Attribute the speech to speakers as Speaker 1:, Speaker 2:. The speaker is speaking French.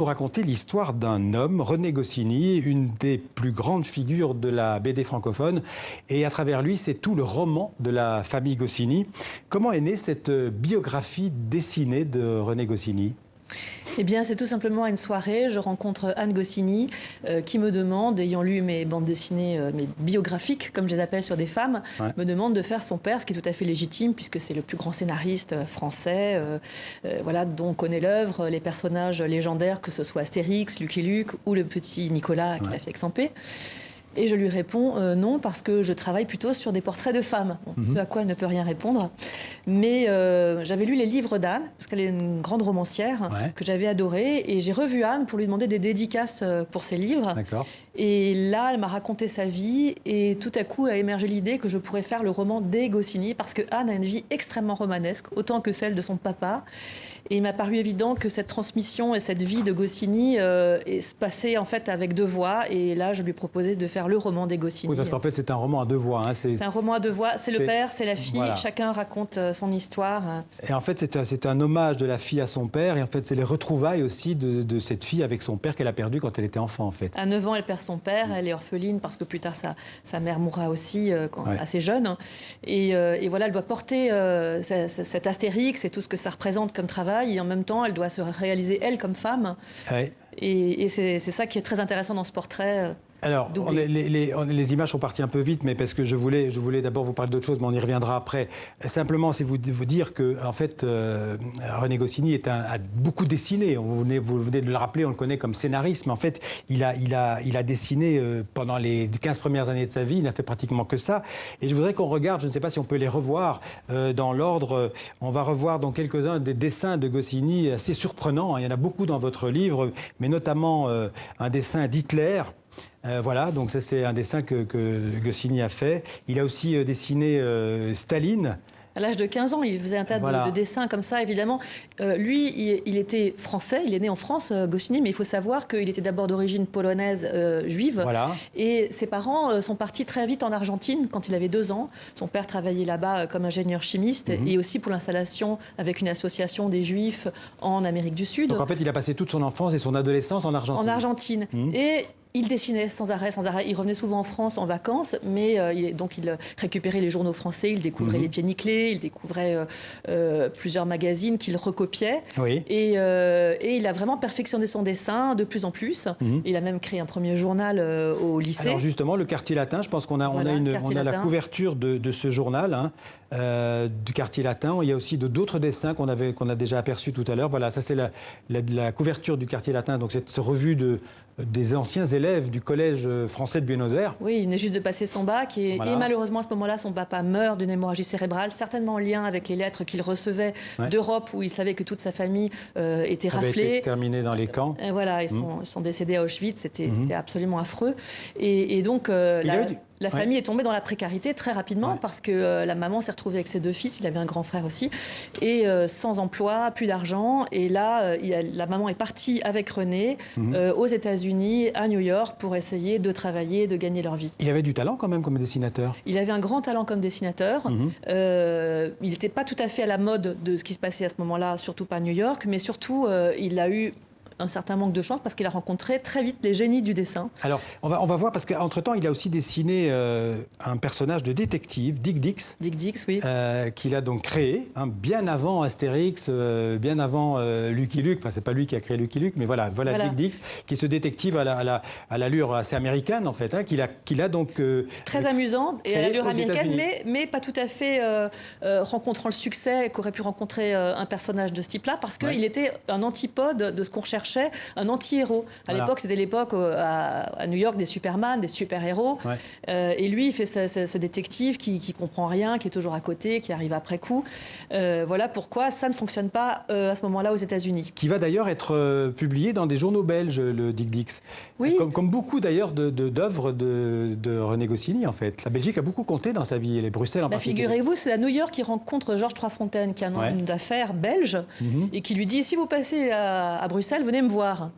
Speaker 1: Vous racontez l'histoire d'un homme, René Goscinny, une des plus grandes figures de la BD francophone. Et à travers lui, c'est tout le roman de la famille Goscinny. Comment est née cette biographie dessinée de René Goscinny ?
Speaker 2: Eh bien, c'est tout simplement à une soirée, je rencontre Anne Goscinny qui me demande, ayant lu mes bandes dessinées, mes biographiques, comme je les appelle, sur des femmes, me demande de faire son père, ce qui est tout à fait légitime, puisque c'est le plus grand scénariste français, voilà, dont on connaît l'œuvre, les personnages légendaires, que ce soit Astérix, Lucky Luke ou le petit Nicolas qu'il a fait Exampé. Et je lui réponds non, parce que je travaille plutôt sur des portraits de femmes. Bon, ce à quoi elle ne peut rien répondre. Mais j'avais lu les livres d'Anne, parce qu'elle est une grande romancière, que j'avais adorée. Et j'ai revu Anne pour lui demander des dédicaces pour ses livres. Et là, elle m'a raconté sa vie. Et tout à coup a émergé l'idée que je pourrais faire le roman des Goscinny, parce que Anne a une vie extrêmement romanesque, autant que celle de son papa. Et il m'a paru évident que cette transmission et cette vie de Goscinny se passait en fait avec deux voix. Et là, je lui proposais de faire le roman des Goscinny.
Speaker 1: Oui, parce qu'en fait, c'est un roman à deux voix. Hein.
Speaker 2: C'est un roman à deux voix. C'est le père, c'est la fille. Voilà. Chacun raconte son histoire.
Speaker 1: Et en fait, c'est un hommage de la fille à son père. Et en fait, c'est les retrouvailles aussi de cette fille avec son père qu'elle a perdu quand elle était enfant, en fait.
Speaker 2: À 9 ans, elle perd son père. Elle est orpheline parce que plus tard, sa mère mourra aussi assez jeune. Et voilà, elle doit porter cet Astérix et tout ce que ça représente comme travail. Et en même temps, elle doit se réaliser, elle, comme femme. Et c'est ça qui est très intéressant dans ce portrait.
Speaker 1: Alors, les images sont parties un peu vite, mais parce que je voulais d'abord vous parler d'autre chose, mais on y reviendra après. Simplement, c'est vous dire que, en fait, René Goscinny a beaucoup dessiné. Vous venez de le rappeler, on le connaît comme scénariste, mais en fait, il a dessiné pendant les 15 premières années de sa vie. Il n'a fait pratiquement que ça. Et je voudrais qu'on regarde, je ne sais pas si on peut les revoir dans l'ordre. On va revoir dans quelques-uns des dessins de Goscinny assez surprenants. Il y en a beaucoup dans votre livre, mais notamment un dessin d'Hitler. Voilà, donc ça c'est un dessin que Goscinny a fait. Il a aussi dessiné Staline.
Speaker 2: À l'âge de 15 ans, il faisait un tas de dessins comme ça, évidemment. Lui, il était français, il est né en France, Goscinny, mais il faut savoir qu'il était d'abord d'origine polonaise juive. Et ses parents sont partis très vite en Argentine quand il avait 2 ans. Son père travaillait là-bas comme ingénieur chimiste et aussi pour l'installation avec une association des Juifs en Amérique du Sud.
Speaker 1: Donc en fait, il a passé toute son enfance et son adolescence en Argentine.
Speaker 2: En Argentine. Et il dessinait sans arrêt, sans arrêt. Il revenait souvent en France en vacances, mais il récupérait les journaux français, il découvrait les pieds nickelés, il découvrait plusieurs magazines qu'il recopiait. Et il a vraiment perfectionné son dessin de plus en plus. Il a même créé un premier journal au lycée.
Speaker 1: Alors justement, le Quartier Latin, je pense qu'on a la couverture de ce journal, du Quartier Latin. Il y a aussi d'autres dessins qu'on a déjà aperçus tout à l'heure. Voilà, ça c'est la couverture du Quartier Latin, donc cette revue des anciens élèves du collège français de Buenos Aires.
Speaker 2: Oui, il venait juste de passer son bac et malheureusement à ce moment-là, son papa meurt d'une hémorragie cérébrale, certainement en lien avec les lettres qu'il recevait d'Europe où il savait que toute sa famille était raflée.
Speaker 1: Avait été exterminée dans les camps.
Speaker 2: Et voilà, ils sont décédés à Auschwitz, c'était absolument affreux. Et donc la famille est tombée dans la précarité très rapidement parce que la maman s'est retrouvée avec ses 2 fils, il avait un grand frère aussi, et sans emploi, plus d'argent. Et là, la maman est partie avec René aux États-Unis, à New York, pour essayer de travailler, de gagner leur vie.
Speaker 1: Il avait du talent quand même comme dessinateur.
Speaker 2: Il avait un grand talent comme dessinateur. Il n'était pas tout à fait à la mode de ce qui se passait à ce moment-là, surtout pas à New York, mais surtout, il a eu un certain manque de chance parce qu'il a rencontré très vite les génies du dessin.
Speaker 1: Alors, on va voir parce qu'entre-temps, il a aussi dessiné un personnage de détective, Dick Dix.
Speaker 2: Dick Dix, oui.
Speaker 1: Qu'il a donc créé, bien avant Astérix, bien avant Lucky Luke. Enfin, c'est pas lui qui a créé Lucky Luke, mais voilà. Dick Dix, qui est ce détective à l'allure assez américaine, en fait, qu'il a donc...
Speaker 2: très amusant et à l'allure américaine, mais pas tout à fait rencontrant le succès qu'aurait pu rencontrer un personnage de ce type-là, parce qu'il était un antipode de ce qu'on recherchait, un anti-héros. À l'époque, c'était l'époque à New York des Superman, des super-héros. Et lui, il fait ce détective qui comprend rien, qui est toujours à côté, qui arrive après coup. Voilà pourquoi ça ne fonctionne pas à ce moment-là aux États-Unis.
Speaker 1: Qui va d'ailleurs être publié dans des journaux belges, le Dick Dix.
Speaker 2: Oui.
Speaker 1: Comme beaucoup d'ailleurs d'œuvres de René Goscinny, en fait. La Belgique a beaucoup compté dans sa vie, et les Bruxelles en particulier.
Speaker 2: Figurez-vous, c'est à New York qu'il rencontre Georges Troisfontaine, qui est un homme d'affaires belge, et qui lui dit « Si vous passez à Bruxelles, venez me voir ».